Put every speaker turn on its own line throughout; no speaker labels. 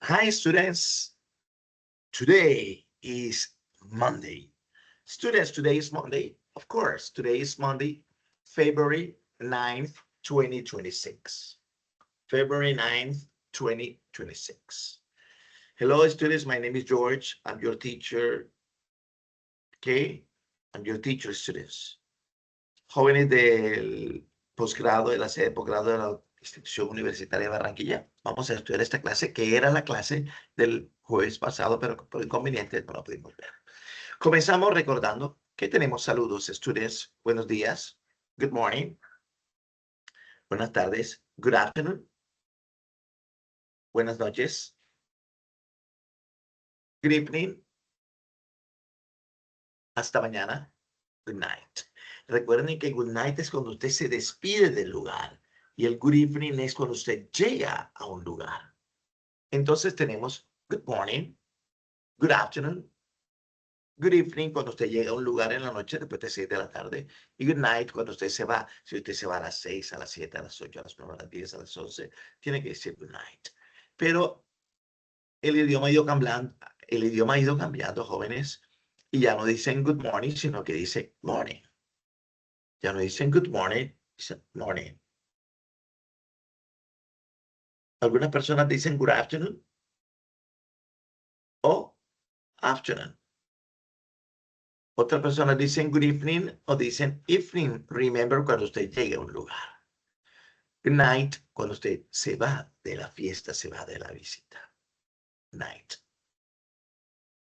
Hi, students. Today is Monday. Students, today is Monday. Of course, today is Monday, February 9th, 2026. February 9th, 2026. Hello, students. My name is George. I'm your teacher. Okay? I'm your teacher, students. Jóvenes del posgrado, de la sede de posgrado de la Institución Universitaria de Barranquilla. Vamos a estudiar esta clase, que era la clase del jueves pasado, pero por inconvenientes no la pudimos ver. Comenzamos recordando que tenemos saludos, students. Buenos días. Good morning. Buenas tardes. Good afternoon. Buenas noches. Good evening. Hasta mañana. Good night. Recuerden que good night es cuando usted se despide del lugar y el good evening es cuando usted llega a un lugar. Entonces tenemos good morning, good afternoon, good evening cuando usted llega a un lugar en la noche después de 6 de la tarde y good night cuando usted se va. Si usted se va a las 6, a las 7, a las 8, a las 9, a las 10, a las 11, tiene que decir good night. Pero el idioma ha ido cambiando, jóvenes, y ya no dicen good morning, sino que dice morning. Ya no dicen good morning, dicen morning. Algunas personas dicen good afternoon o afternoon. Otras personas dicen good evening o dicen evening. Remember cuando usted llega a un lugar. Good night cuando usted se va de la fiesta, se va de la visita. Night.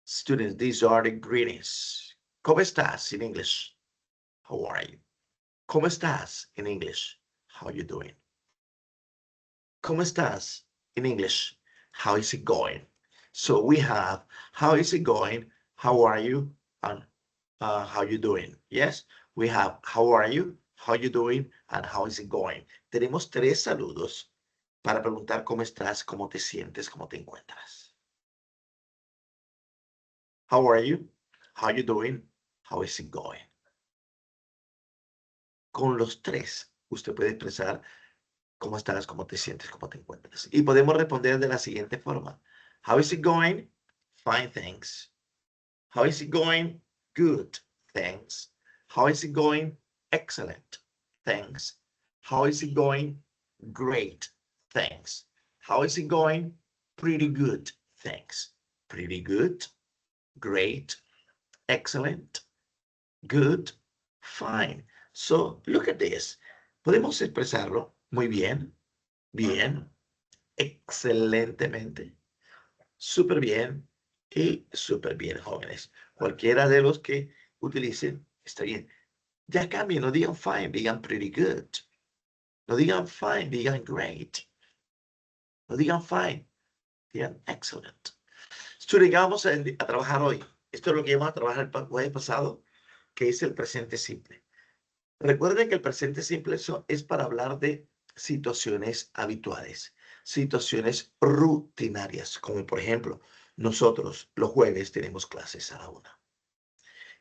Students, these are the greetings. ¿Cómo estás in English? How are you? ¿Cómo estás in English? How are you doing? ¿Cómo estás in English? How is it going? So we have how is it going? How are you? And how you doing? Yes, we have how are you? How you doing? And how is it going? Tenemos 3 saludos para preguntar cómo estás, cómo te sientes, cómo te encuentras. How are you? How you doing? How is it going? Con los 3, usted puede expresar cómo estás, cómo te sientes, cómo te encuentras. Y podemos responder de la siguiente forma. How is it going? Fine, thanks. How is it going? Good, thanks. How is it going? Excellent, thanks. How is it going? Great, thanks. How is it going? Pretty good, thanks. Pretty good, great, excellent, good, fine. So look at this. Podemos expresarlo muy bien, bien, excelentemente, súper bien y súper bien, jóvenes. Cualquiera de los que utilicen está bien. Ya cambien, no digan fine, digan pretty good. No digan fine, digan great. No digan fine, digan excellent. Student, vamos a trabajar hoy. Esto es lo que vamos a trabajar el jueves pasado, que es el presente simple. Recuerden que el presente simple es para hablar de situaciones habituales, situaciones rutinarias, como por ejemplo, nosotros los jueves tenemos clases a la 1.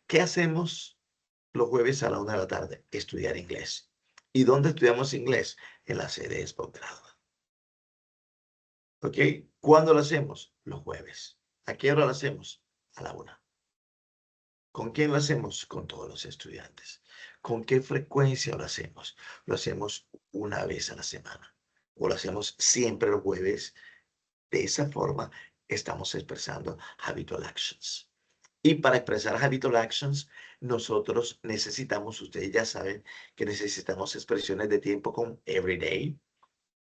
¿Qué hacemos los jueves a la 1 de la tarde? Estudiar inglés. ¿Y dónde estudiamos inglés? En la sede de posgrado. ¿Ok? ¿Cuándo lo hacemos? Los jueves. ¿A qué hora lo hacemos? A la 1. ¿Con quién lo hacemos? Con todos los estudiantes. ¿Con qué frecuencia lo hacemos? Lo hacemos una vez a la semana. O lo hacemos siempre los jueves. De esa forma estamos expresando habitual actions. Y para expresar habitual actions, nosotros necesitamos, ustedes ya saben que necesitamos expresiones de tiempo con every day,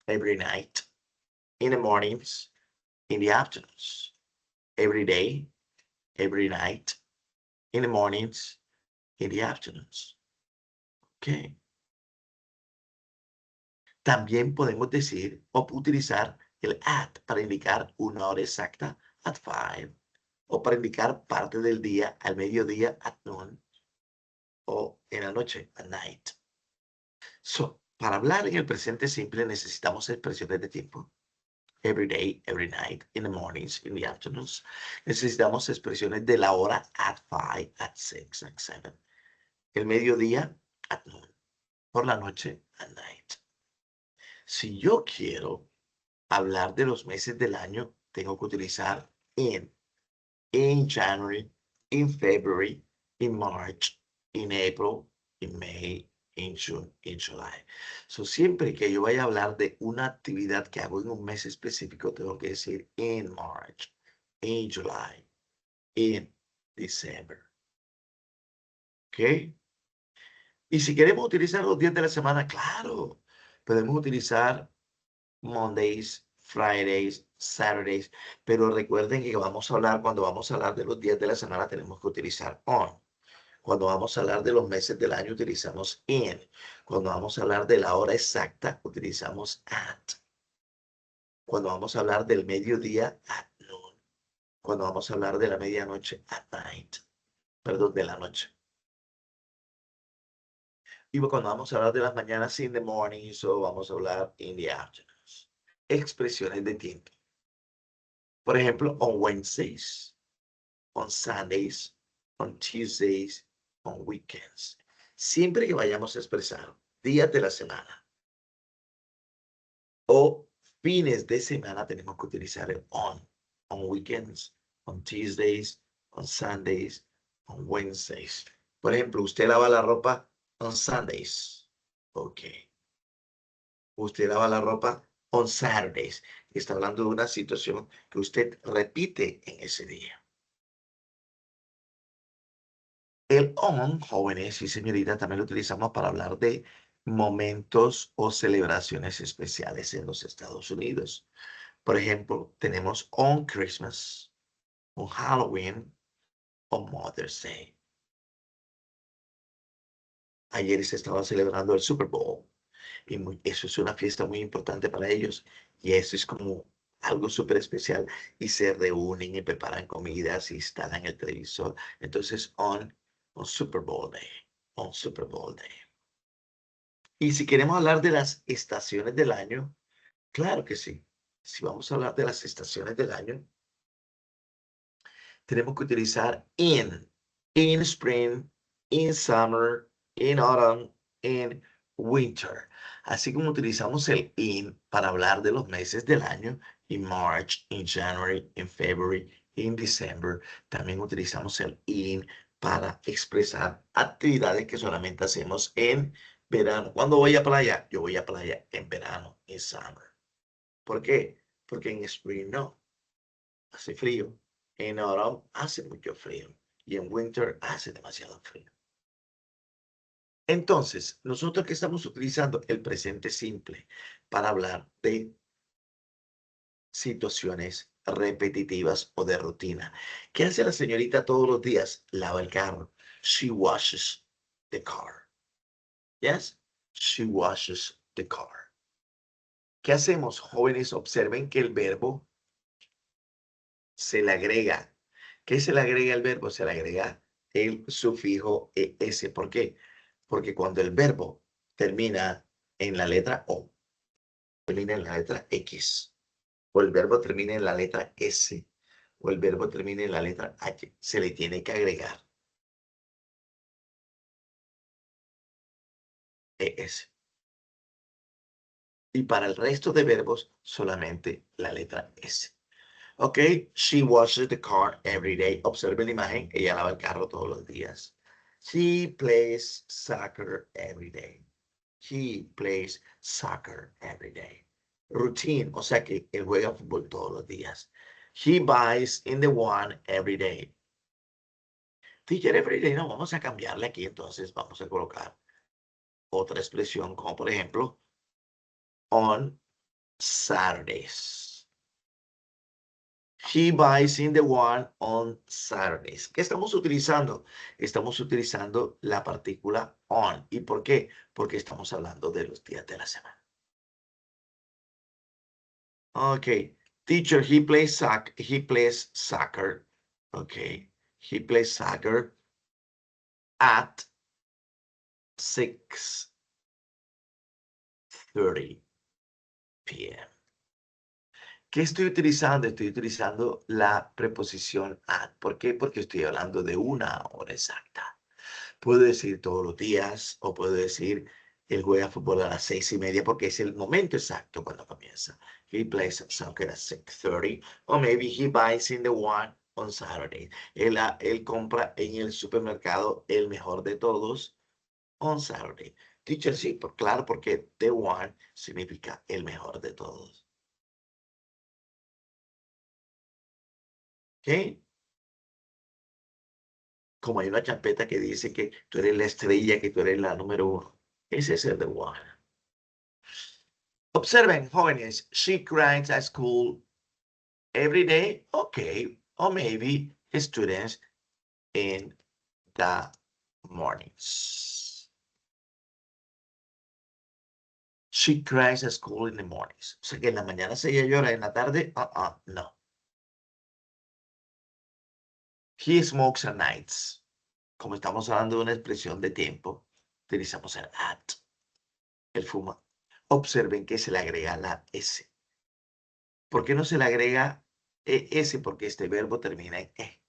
every night, in the mornings, in the afternoons, every day, every night, in the mornings, in the afternoons. Okay. También podemos decir o utilizar el at para indicar una hora exacta, at 5, o para indicar parte del día, al mediodía, at noon, o en la noche, at night. So, para hablar en el presente simple necesitamos expresiones de tiempo. Every day, every night, in the mornings, in the afternoons. Necesitamos expresiones de la hora, at 5, at 6, at 7. El mediodía, at noon. Por la noche, at night. Si yo quiero hablar de los meses del año, tengo que utilizar in January, in February, in March, in April, in May, in June, in July. So, siempre que yo vaya a hablar de una actividad que hago en un mes específico, tengo que decir in March, in July, in December. ¿Ok? Y si queremos utilizar los días de la semana, claro, podemos utilizar Mondays, Fridays, Saturdays, pero recuerden que cuando vamos a hablar de los días de la semana, tenemos que utilizar on. Cuando vamos a hablar de los meses del año, utilizamos in. Cuando vamos a hablar de la hora exacta, utilizamos at. Cuando vamos a hablar del mediodía, at noon. Cuando vamos a hablar de la medianoche, at night. Perdón, de la noche. Y cuando vamos a hablar de las mañanas, in the morning, so vamos a hablar in the afternoons. Expresiones de tiempo. Por ejemplo, on Wednesdays, on Sundays, on Tuesdays, on weekends. Siempre que vayamos a expresar días de la semana o fines de semana, tenemos que utilizar el on weekends, on Tuesdays, on Sundays, on Wednesdays. Por ejemplo, usted lava la ropa on Sundays. Ok. Usted lava la ropa on Saturdays. Está hablando de una situación que usted repite en ese día. El on, jóvenes y señoritas, también lo utilizamos para hablar de momentos o celebraciones especiales en los Estados Unidos. Por ejemplo, tenemos on Christmas, on Halloween, on Mother's Day. Ayer se estaba celebrando el Super Bowl y eso es una fiesta muy importante para ellos y eso es como algo súper especial y se reúnen y preparan comidas y instalan el televisor. Entonces, on Super Bowl Day, on Super Bowl Day. Y si queremos hablar de las estaciones del año, claro que sí. Si vamos a hablar de las estaciones del año, tenemos que utilizar in spring, in summer, in autumn, in winter. Así como utilizamos el in para hablar de los meses del año, in March, in January, in February, in December, también utilizamos el in para expresar actividades que solamente hacemos en verano. Cuando voy a playa, yo voy a playa en verano, en summer. ¿Por qué? Porque en spring no, hace frío. En autumn hace mucho frío. Y en winter hace demasiado frío. Entonces, nosotros que estamos utilizando el presente simple para hablar de situaciones repetitivas o de rutina. ¿Qué hace la señorita todos los días? Lava el carro. She washes the car. Yes, she washes the car. ¿Qué hacemos? Jóvenes, observen que el verbo se le agrega. ¿Qué se le agrega al verbo? Se le agrega el sufijo es. ¿Por qué? Porque cuando el verbo termina en la letra O, termina en la letra X, o el verbo termina en la letra S, o el verbo termina en la letra H, se le tiene que agregar ES. Y para el resto de verbos, solamente la letra S. Ok, she washes the car every day. Observe la imagen, ella lava el carro todos los días. He plays soccer every day. He plays soccer every day. Routine, o sea que él juega fútbol todos los días. He buys in the one every day. Teacher every day, no, vamos a cambiarle aquí, entonces vamos a colocar otra expresión como por ejemplo on Saturdays. He buys in the one on Saturdays. ¿Qué estamos utilizando? Estamos utilizando la partícula on. ¿Y por qué? Porque estamos hablando de los días de la semana. Okay. Teacher, he plays soccer. Okay. He plays soccer at 6:30 p.m. ¿Qué estoy utilizando? Estoy utilizando la preposición at. ¿Por qué? Porque estoy hablando de una hora exacta. Puedo decir todos los días o puedo decir Él juega fútbol a las 6:30 porque es el momento exacto cuando comienza. He plays soccer at 6:30. Or maybe he buys in the one on Saturday. Él compra en el supermercado el mejor de todos on Saturday. Teacher, sí, claro, porque the one significa el mejor de todos. ¿Ok? Como hay una champeta que dice que tú eres la estrella, que tú eres la número uno. Ese es el the one. Observen, jóvenes, she cries at school every day. Okay. Or maybe students in the mornings. She cries at school in the mornings. O sea que en la mañana se llora, en la tarde, no. He smokes at nights. Como estamos hablando de una expresión de tiempo, utilizamos el at. Él fuma. Observen que se le agrega la S. ¿Por qué no se le agrega S? Porque este verbo termina en E.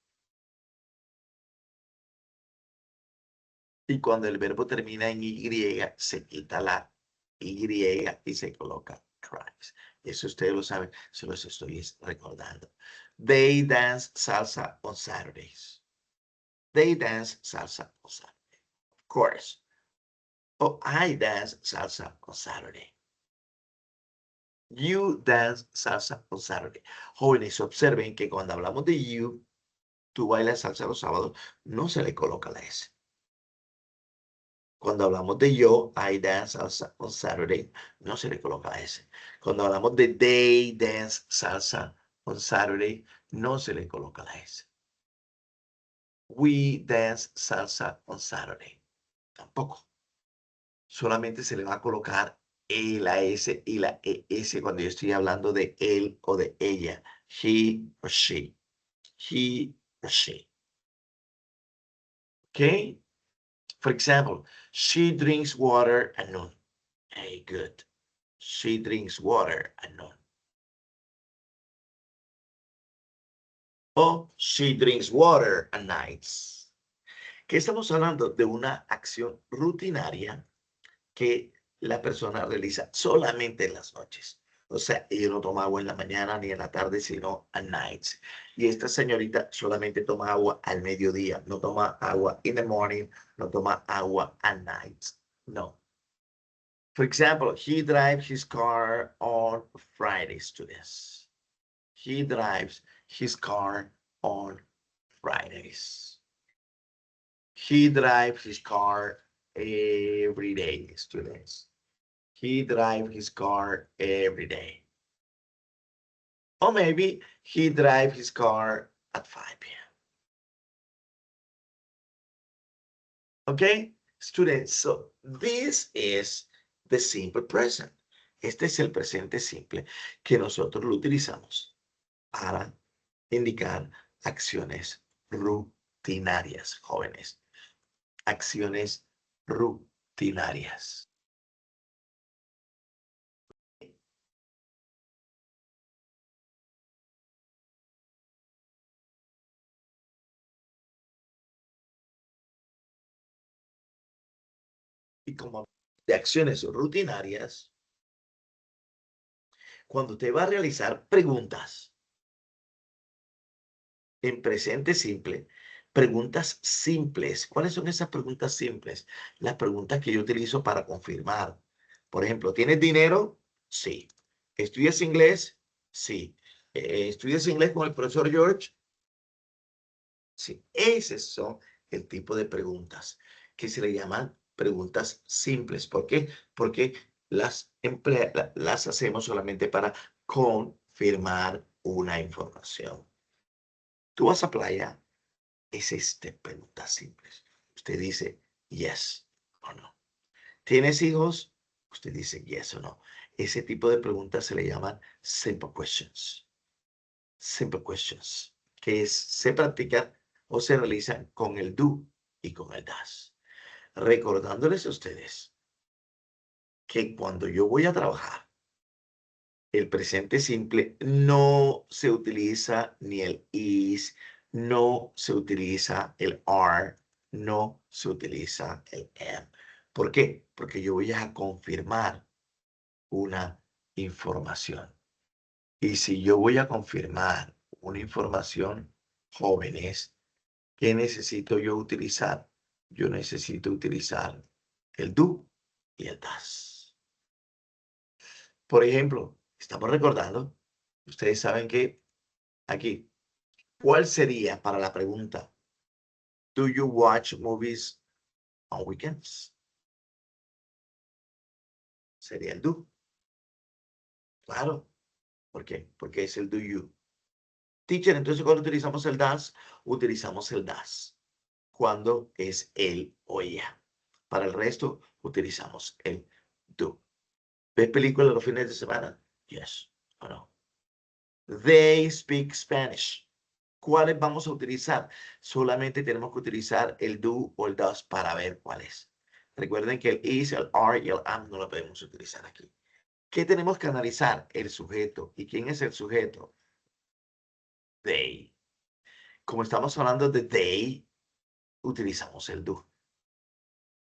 Y cuando el verbo termina en Y, se quita la Y y se coloca cries. Eso ustedes lo saben, se los estoy recordando. They dance salsa on Saturdays. They dance salsa on Saturday. Of course. Oh, I dance salsa on Saturday. You dance salsa on Saturday. Jóvenes, observen que cuando hablamos de you, tú bailas salsa los sábados, no se le coloca la S. Cuando hablamos de yo, I dance salsa on Saturday, no se le coloca la S. Cuando hablamos de they dance salsa on Saturday, no se le coloca la S. We dance salsa on Saturday. Tampoco. Solamente se le va a colocar la S y la ES cuando yo estoy hablando de él o de ella. He or she. He or she. Okay? For example, she drinks water at noon. Hey, good. She drinks water at noon. O she drinks water at nights. ¿Qué estamos hablando? De una acción rutinaria que la persona realiza solamente en las noches. O sea, ella no toma agua en la mañana ni en la tarde, sino at nights. Y esta señorita solamente toma agua al mediodía, no toma agua in the morning, no toma agua at nights. No. For example, he drives his car on Fridays to this. He drives his car on Fridays. He drives his car every day, students. He drives his car every day. Or maybe he drives his car at 5 p.m. Okay, students, so this is the simple present. Este es el presente simple que nosotros lo utilizamos para indicar acciones rutinarias, jóvenes. Acciones rutinarias. Y como de acciones rutinarias, cuando te va a realizar preguntas en presente simple, preguntas simples. ¿Cuáles son esas preguntas simples? Las preguntas que yo utilizo para confirmar. Por ejemplo, ¿tienes dinero? Sí. ¿Estudias inglés? Sí. ¿Estudias inglés con el profesor George? Sí. Esos son el tipo de preguntas que se le llaman preguntas simples. ¿Por qué? Porque las hacemos solamente para confirmar una información. Tú vas a playa, es preguntas simples. Usted dice yes o no. ¿Tienes hijos? Usted dice yes o no. Ese tipo de preguntas se le llaman simple questions. Simple questions, que se practican o se realizan con el do y con el das. Recordándoles a ustedes que cuando yo voy a trabajar, el presente simple no se utiliza ni el is, no se utiliza el are, no se utiliza el am. ¿Por qué? Porque yo voy a confirmar una información. Y si yo voy a confirmar una información, jóvenes, ¿qué necesito yo utilizar? Yo necesito utilizar el do y el das. Por ejemplo, estamos recordando, ustedes saben que aquí, ¿cuál sería para la pregunta? Do you watch movies on weekends? Sería el do. Claro. ¿Por qué? Porque es el do you. Teacher, entonces cuando utilizamos el das, utilizamos el das. Cuando es él o ella. Para el resto, utilizamos el do. ¿Ves películas los fines de semana? Yes o no. They speak Spanish. ¿Cuáles vamos a utilizar? Solamente tenemos que utilizar el do o el does para ver cuáles. Recuerden que el is, el are y el am no lo podemos utilizar aquí. ¿Qué tenemos que analizar? El sujeto. ¿Y quién es el sujeto? They. Como estamos hablando de they, utilizamos el do.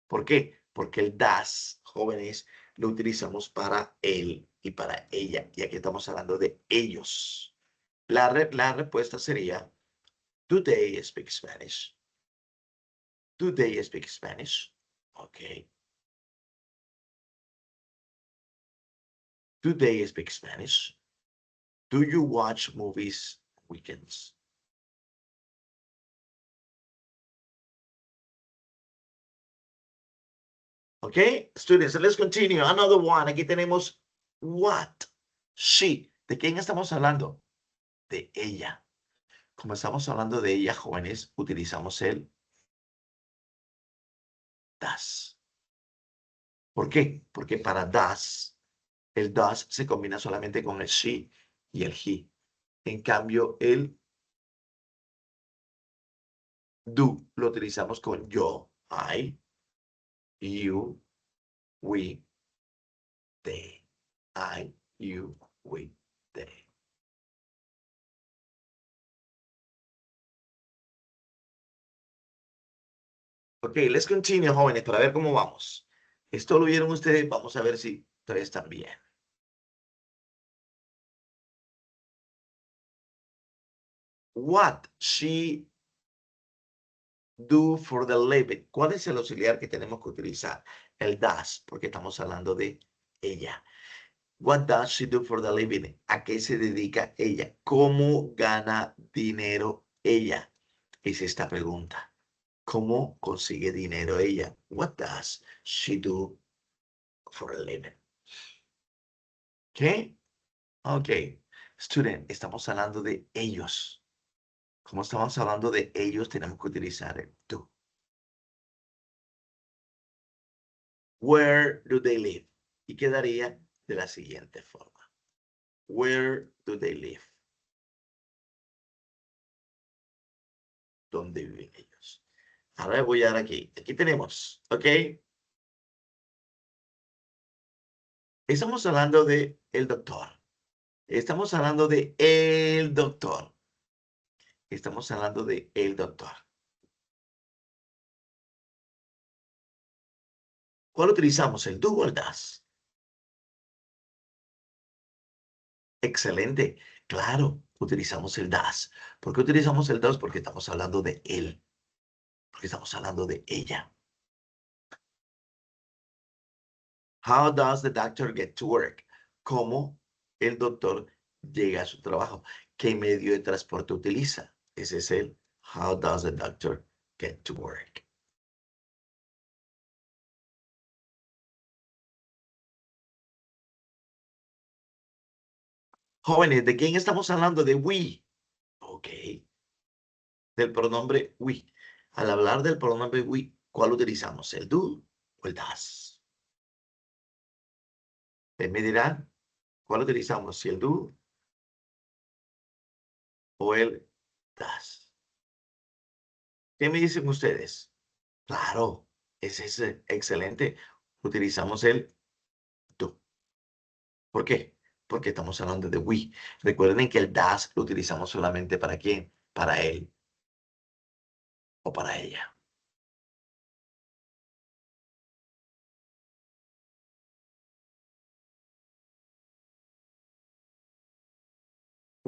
¿Por qué? Porque el das, jóvenes, lo utilizamos para él y para ella. Y aquí estamos hablando de ellos. La respuesta sería, do they speak Spanish? Do they speak Spanish? Ok. Do they speak Spanish? Do you watch movies weekends? Okay, students, let's continue. Another one. Aquí tenemos what? She. ¿De quién estamos hablando? De ella. Como estamos hablando de ella, jóvenes, utilizamos el das. ¿Por qué? Porque para das, el das se combina solamente con el she y el he. En cambio, el do lo utilizamos con yo, I, you, we, they. I, you, we, they. Ok, let's continue, jóvenes, para ver cómo vamos. Esto lo vieron ustedes, vamos a ver si ustedes también. What she do for the living. ¿Cuál es el auxiliar que tenemos que utilizar? El does, porque estamos hablando de ella. What does she do for the living? ¿A qué se dedica ella? ¿Cómo gana dinero ella? Es esta pregunta. ¿Cómo consigue dinero ella? What does she do for a living? ¿Qué? Ok. Student, estamos hablando de ellos. Como estamos hablando de ellos, tenemos que utilizar el do. Where do they live? Y quedaría de la siguiente forma. Where do they live? ¿Dónde viven ellos? Ahora voy a dar aquí. Aquí tenemos, ¿ok? Estamos hablando de el doctor. Estamos hablando de el doctor. Estamos hablando de el doctor. ¿Cuál utilizamos? ¿El do o el das? Excelente. Claro, utilizamos el das. ¿Por qué utilizamos el das? Porque estamos hablando de él. Porque estamos hablando de ella. How does the doctor get to work? ¿Cómo el doctor llega a su trabajo? ¿Qué medio de transporte utiliza? Ese es el how does the doctor get to work? Jóvenes, ¿de quién estamos hablando? De we. Ok. Del pronombre we. Al hablar del pronombre we, ¿cuál utilizamos? ¿El do o el das? Me dirán, ¿cuál utilizamos? ¿Si el do o el das? ¿Qué me dicen ustedes? Claro, ese es excelente. Utilizamos el do. ¿Por qué? Porque estamos hablando de we. Recuerden que el das lo utilizamos solamente para quién, para él o para ella.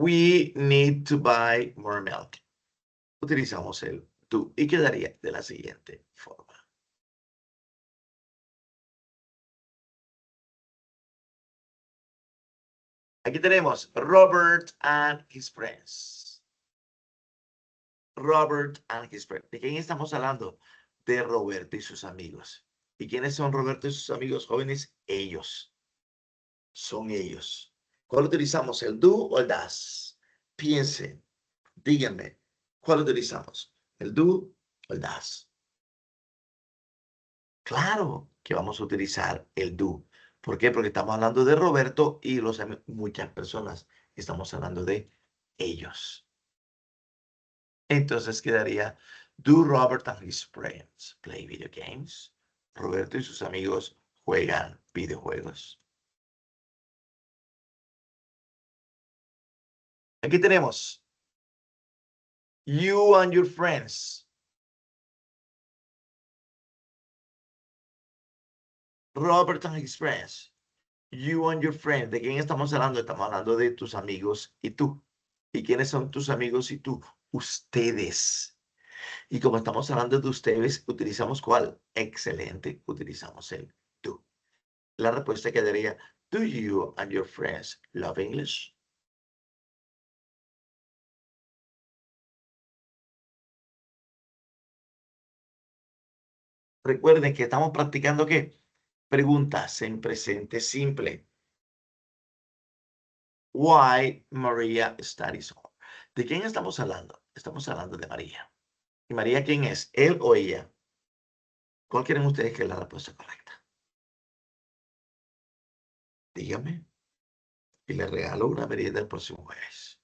We need to buy more milk. Utilizamos el do y quedaría de la siguiente forma. Aquí tenemos Robert and his friends. Robert and his friends. ¿De quién estamos hablando? De Roberto y sus amigos. ¿Y quiénes son Roberto y sus amigos jóvenes? Ellos. Son ellos. ¿Cuál utilizamos? ¿El do o el das? Piensen. Díganme. ¿Cuál utilizamos? ¿El do o el das? Claro que vamos a utilizar el do. ¿Por qué? Porque estamos hablando de Roberto y muchas personas. Estamos hablando de ellos. Entonces quedaría, do Robert and his friends play video games? Roberto y sus amigos juegan videojuegos. Aquí tenemos, you and your friends. Robert and his friends. You and your friends. ¿De quién estamos hablando? Estamos hablando de tus amigos y tú. ¿Y quiénes son tus amigos y tú? Ustedes. Y como estamos hablando de ustedes, ¿utilizamos cuál? Excelente. Utilizamos el do. La respuesta quedaría, do you and your friends love English? Recuerden que estamos practicando ¿qué? Preguntas en presente simple. Why Maria studies hard. ¿De quién estamos hablando? Estamos hablando de María. ¿Y María quién es? ¿Él o ella? ¿Cuál quieren ustedes que es la respuesta correcta? Dígame. Y le regalo una merienda el próximo jueves.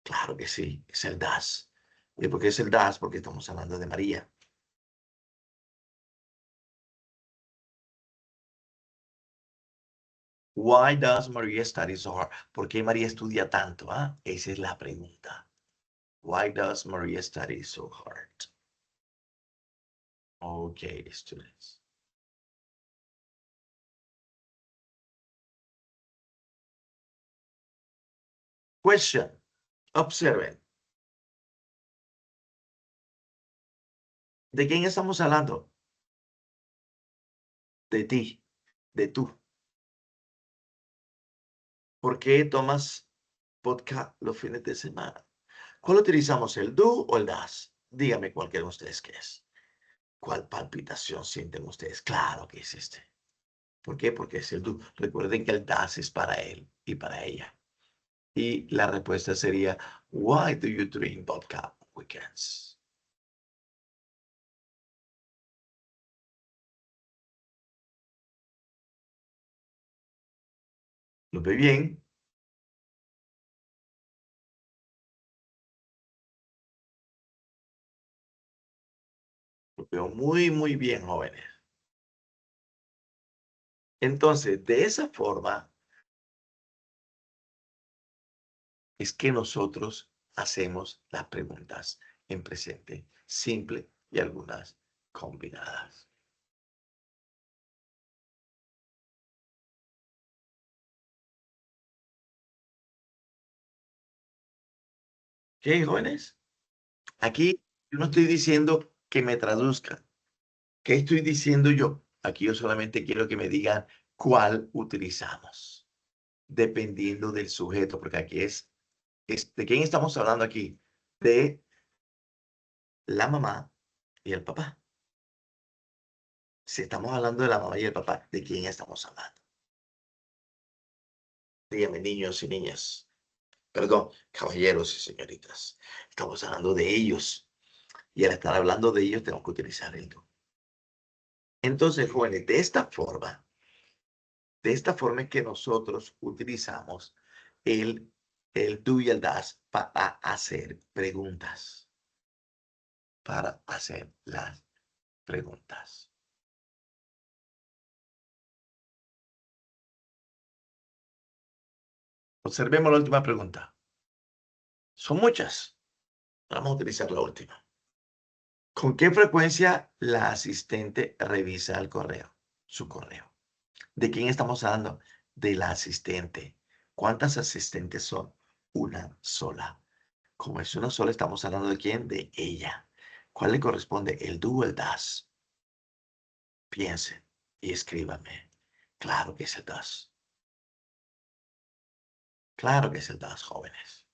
Claro que sí, es el DAS. ¿Y por qué es el DAS? Porque estamos hablando de María. Why does Maria study so hard? ¿Por qué María estudia tanto? ¿Ah? Esa es la pregunta. Why does Maria study so hard? Okay, students. Question. Observen. ¿De quién estamos hablando? De ti, de tú. ¿Por qué tomas vodka los fines de semana? ¿Cuál utilizamos, el do o el das? Dígame cuál quieren ustedes que es. ¿Cuál palpitación sienten ustedes? Claro que es este. ¿Por qué? Porque es el do. Recuerden que el das es para él y para ella. Y la respuesta sería, why do you drink vodka on weekends? ¿Lo ve bien? Lo veo muy, muy bien, jóvenes. Entonces, de esa forma es que nosotros hacemos las preguntas en presente simple y algunas combinadas. ¿Qué, jóvenes? Aquí yo no estoy diciendo que me traduzcan. ¿Qué estoy diciendo yo? Aquí yo solamente quiero que me digan cuál utilizamos, dependiendo del sujeto, porque aquí ¿de quién estamos hablando aquí? De la mamá y el papá. Si estamos hablando de la mamá y el papá, ¿de quién estamos hablando? Dígame, niños y niñas. Perdón, caballeros y señoritas. Estamos hablando de ellos. Y al estar hablando de ellos, tengo que utilizar el do. Entonces, jóvenes, de esta forma es que nosotros utilizamos el do y el das para hacer preguntas. Para hacer las preguntas. Observemos la última pregunta. Son muchas. Vamos a utilizar la última. ¿Con qué frecuencia la asistente revisa el correo? Su correo. ¿De quién estamos hablando? De la asistente. ¿Cuántas asistentes son? una sola. Como es una sola, estamos hablando de quién, de ella. ¿Cuál le corresponde, el do o el das? Piensen y escríbanme. Claro que es el das. Claro que es el das, jóvenes.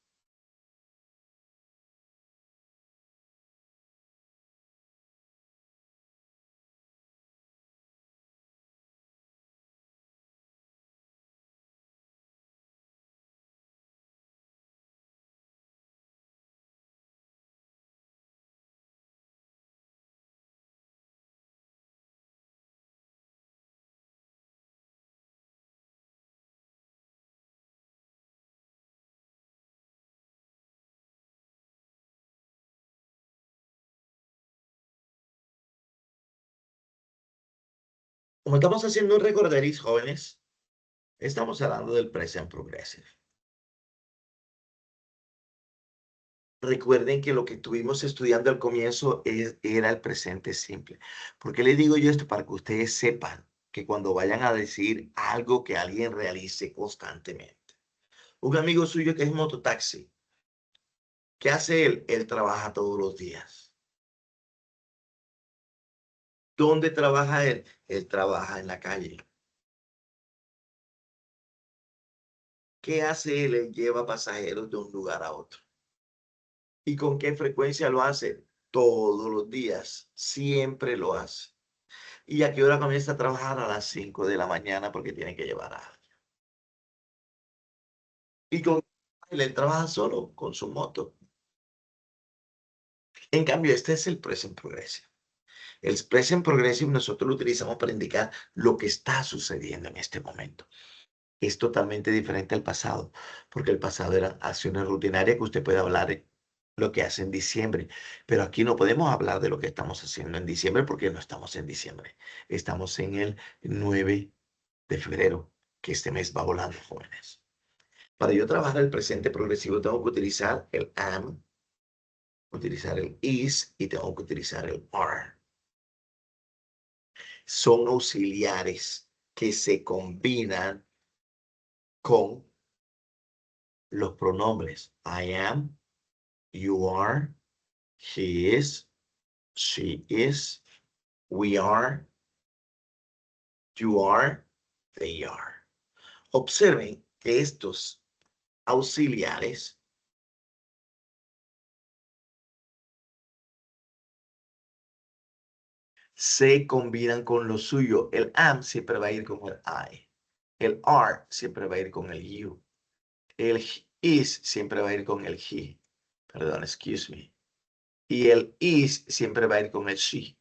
Como estamos haciendo un recorderis, jóvenes, estamos hablando del present progressive. Recuerden que lo que estuvimos estudiando al comienzo era el presente simple. ¿Por qué les digo yo esto? Para que ustedes sepan que cuando vayan a decir algo que alguien realice constantemente. Un amigo suyo que es mototaxi, ¿qué hace él? Él trabaja todos los días. ¿Dónde trabaja él? Él trabaja en la calle. ¿Qué hace él? Él lleva pasajeros de un lugar a otro. ¿Y con qué frecuencia lo hace? Todos los días. Siempre lo hace. ¿Y a qué hora comienza a trabajar? A las 5 de la mañana porque tiene que llevar a alguien. Y con él trabaja solo con su moto. En cambio, este es el present progressive. El present progressive nosotros lo utilizamos para indicar lo que está sucediendo en este momento. Es totalmente diferente al pasado, porque el pasado eran acciones rutinarias que usted puede hablar de lo que hace en diciembre, pero aquí no podemos hablar de lo que estamos haciendo en diciembre porque no estamos en diciembre. Estamos en el 9 de febrero, que este mes va volando, jóvenes. Para yo trabajar el presente progresivo tengo que utilizar el am, utilizar el is y tengo que utilizar el are. Son auxiliares que se combinan con los pronombres I am, you are, he is, she is, we are, you are, they are. Observen que estos auxiliares se combinan con lo suyo. El am siempre va a ir con el I. El are siempre va a ir con el you. El is siempre va a ir con el he. Perdón, excuse me. Y el is siempre va a ir con el she.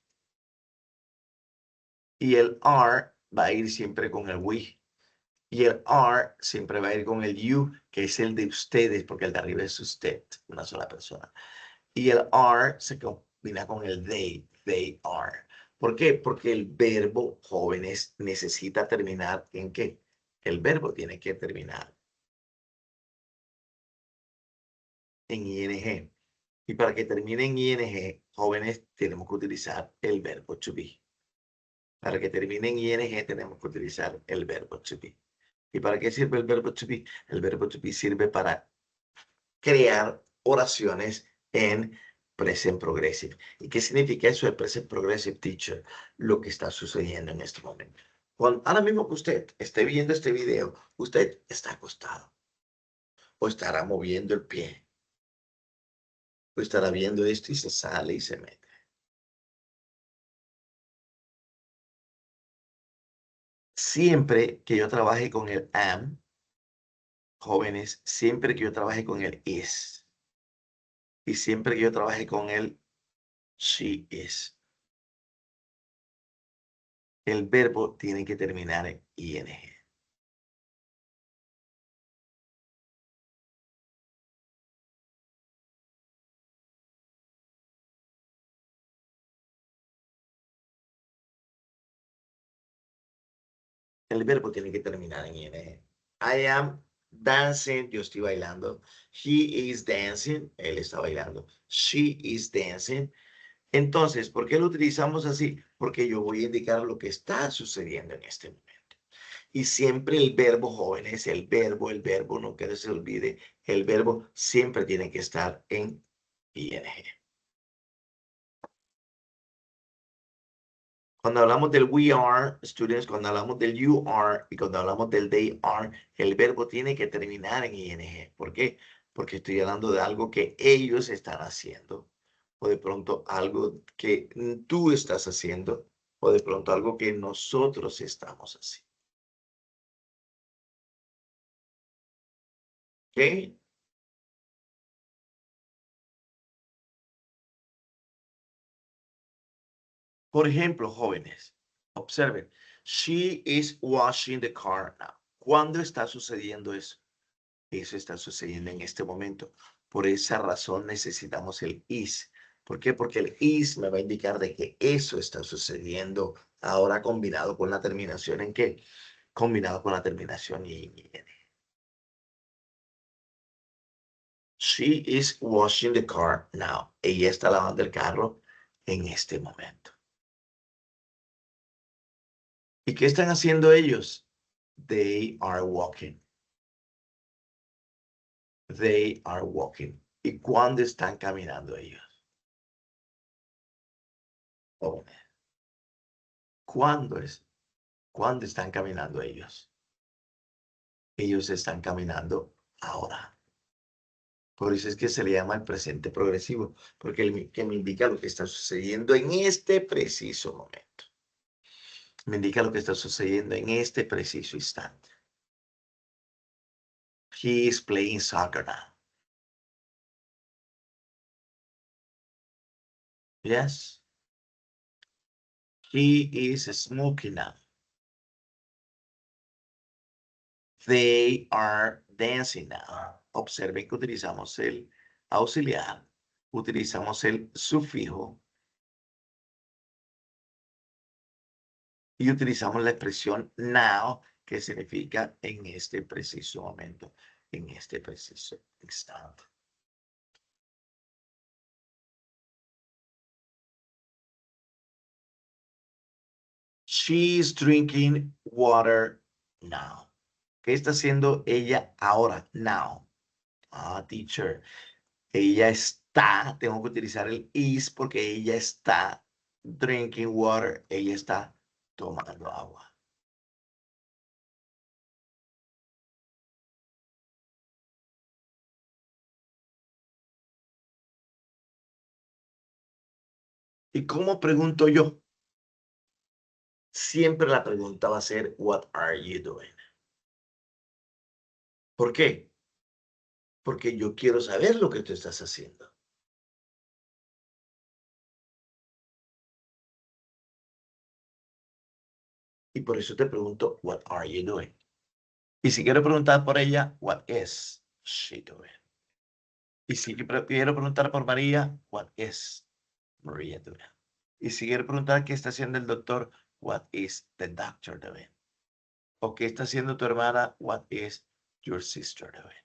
Y el are va a ir siempre con el we. Y el are siempre va a ir con el you, que es el de ustedes, porque el de arriba es usted, una sola persona. Y el are se combina con el they are. ¿Por qué? Porque el verbo, jóvenes, necesita terminar ¿en qué? El verbo tiene que terminar en ing. Y para que termine en ing, jóvenes, tenemos que utilizar el verbo to be. Para que termine en ing, tenemos que utilizar el verbo to be. ¿Y para qué sirve el verbo to be? El verbo to be sirve para crear oraciones en present progressive. ¿Y qué significa eso de present progressive, teacher? Lo que está sucediendo en este momento. Cuando, ahora mismo que usted esté viendo este video, usted está acostado o estará moviendo el pie o estará viendo esto y se sale y se mete. Siempre que yo trabaje con el am, jóvenes, siempre que yo trabaje con el is y siempre que yo trabaje con el she is, el verbo tiene que terminar en ing. El verbo tiene que terminar en ing. I am dancing, yo estoy bailando. He is dancing, él está bailando. She is dancing. Entonces, ¿por qué lo utilizamos así? Porque yo voy a indicar lo que está sucediendo en este momento. Y siempre el verbo, jóvenes, el verbo, no que se olvide, el verbo siempre tiene que estar en ing. Cuando hablamos del we are, students, cuando hablamos del you are y cuando hablamos del they are, el verbo tiene que terminar en ing. ¿Por qué? Porque estoy hablando de algo que ellos están haciendo, o de pronto algo que tú estás haciendo, o de pronto algo que nosotros estamos haciendo. ¿Ok? Por ejemplo, jóvenes, observen, she is washing the car now. ¿Cuándo está sucediendo eso? Eso está sucediendo en este momento. Por esa razón necesitamos el is. ¿Por qué? Porque el is me va a indicar de que eso está sucediendo ahora combinado con la terminación en qué? Combinado con la terminación in. She is washing the car now. Ella está lavando el carro en este momento. ¿Y qué están haciendo ellos? They are walking. They are walking. ¿Y cuándo están caminando ellos? Oh, ¿cuándo es? ¿Cuándo están caminando ellos? Ellos están caminando ahora. Por eso es que se le llama el presente progresivo, porque que me indica lo que está sucediendo en este preciso momento. Me indica lo que está sucediendo en este preciso instante. He is playing soccer now. Yes. He is smoking now. They are dancing now. Observen que utilizamos el auxiliar, utilizamos el sufijo y utilizamos la expresión now, que significa en este preciso momento, en este preciso instante. She's drinking water now. ¿Qué está haciendo ella ahora? Now. Ah, teacher. Ella está, tengo que utilizar el is porque ella está drinking water. Ella está tomando agua. ¿Y cómo pregunto yo? Siempre la pregunta va a ser, what are you doing? ¿Por qué? Porque yo quiero saber lo que tú estás haciendo. Y por eso te pregunto, what are you doing? Y si quiero preguntar por ella, what is she doing? Y si quiero preguntar por María, what is Maria doing? Y si quiero preguntar qué está haciendo el doctor, what is the doctor doing? O qué está haciendo tu hermana, what is your sister doing?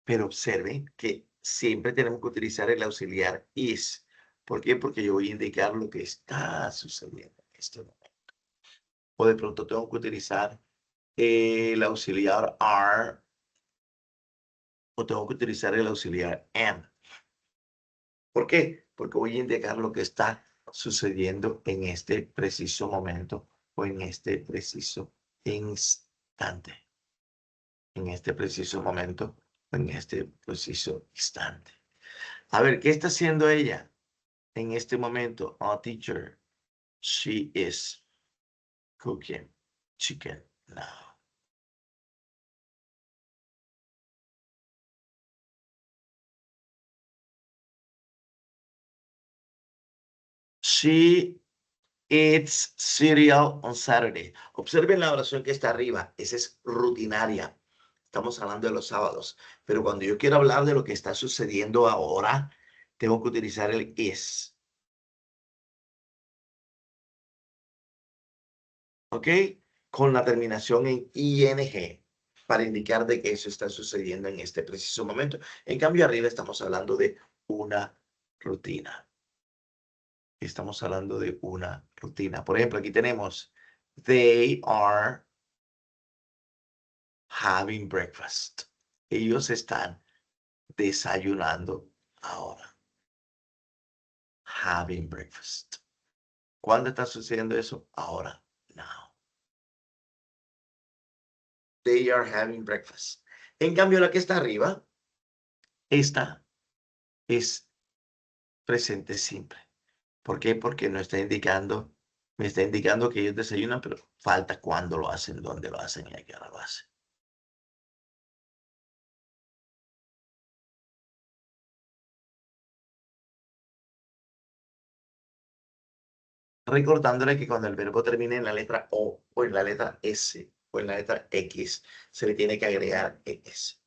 Pero observen que siempre tenemos que utilizar el auxiliar is. ¿Por qué? Porque yo voy a indicar lo que está sucediendo en este momento. O de pronto tengo que utilizar el auxiliar are o tengo que utilizar el auxiliar am. ¿Por qué? Porque voy a indicar lo que está sucediendo en este preciso momento o en este preciso instante. En este preciso momento o en este preciso instante. A ver, ¿qué está haciendo ella en este momento? Oh, teacher, she is cooking chicken now. She eats cereal on Saturday. Observen la oración que está arriba. Esa es rutinaria. Estamos hablando de los sábados. Pero cuando yo quiero hablar de lo que está sucediendo ahora, tengo que utilizar el is. ¿Ok? Con la terminación en ing para indicar de que eso está sucediendo en este preciso momento. En cambio, arriba estamos hablando de una rutina. Estamos hablando de una rutina. Por ejemplo, aquí tenemos they are having breakfast. Ellos están desayunando ahora. Having breakfast. ¿Cuándo está sucediendo eso? Ahora. Now. They are having breakfast. En cambio, la que está arriba, esta es presente simple. ¿Por qué? Porque no está indicando, me está indicando que ellos desayunan, pero falta cuándo lo hacen, dónde lo hacen y a qué hora lo hacen. Recordándole que cuando el verbo termine en la letra O en la letra S o en la letra X, se le tiene que agregar ES.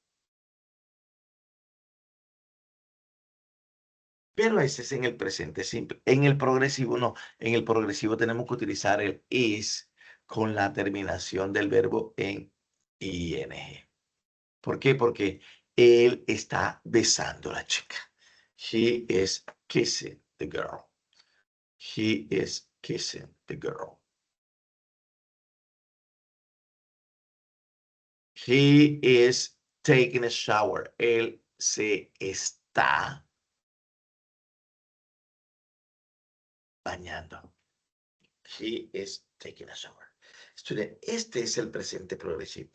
Pero ese es en el presente simple. En el progresivo no. En el progresivo tenemos que utilizar el is con la terminación del verbo en ing. ¿Por qué? Porque él está besando a la chica. He is kissing the girl. He is kissing the girl. He is taking a shower. Él se está bañando. He is taking a shower. Student, este es el presente progresivo.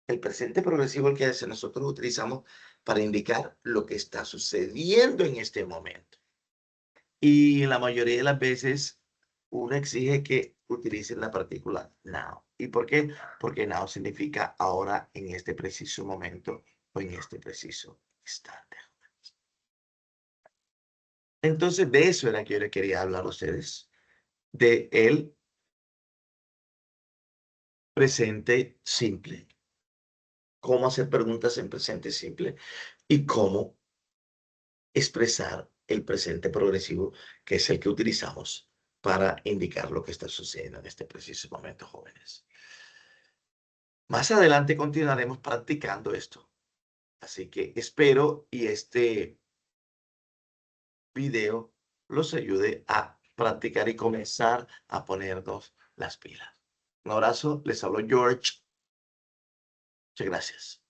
El presente progresivo el que nosotros utilizamos para indicar lo que está sucediendo en este momento. Y la mayoría de las veces uno exige que utilicen la partícula now. ¿Y por qué? Porque now significa ahora, en este preciso momento o en este preciso instante. Entonces, de eso era que yo le quería hablar a ustedes. De el presente simple. Cómo hacer preguntas en presente simple y cómo expresar el presente progresivo, que es el que utilizamos para indicar lo que está sucediendo en este preciso momento, jóvenes. Más adelante continuaremos practicando esto. Así que espero y este video los ayude a practicar y comenzar a ponernos las pilas. Un abrazo, les habló George. Muchas gracias.